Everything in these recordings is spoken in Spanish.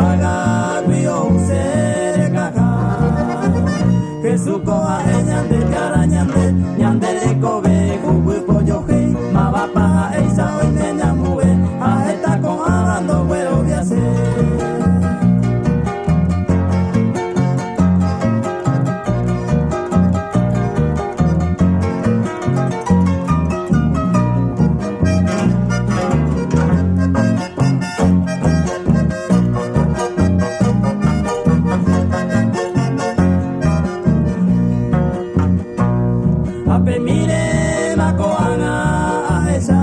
paga guio se caja Jesús coja ñande cara ñande ñande le cobe gugu pollo hey ma va paja esa hoy me ñamue a esta con hablando huevo de hacer Ape mire makoanga ahesa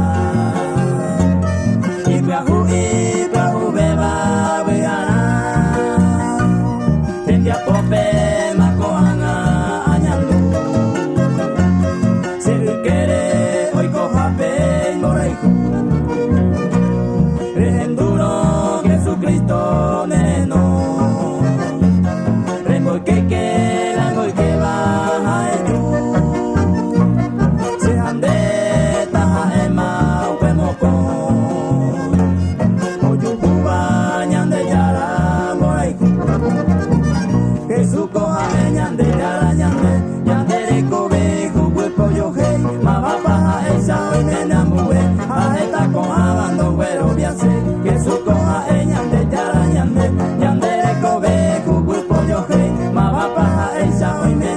Ibrahu beba beana Tendia pope makoanga añandu Se ukere oiko hape ngoraiku Rehenduro Jesucristo neno Remoi keke langoi keba haeju Jesús coja ñande yara ñande ñande le cobe jugo pollo hey ma va paja esa hoy me enamoré a esta con abando güero viase Jesús coja ñande yara ñande ñande le cobe jugo pollo hey ma va paja esa hoy me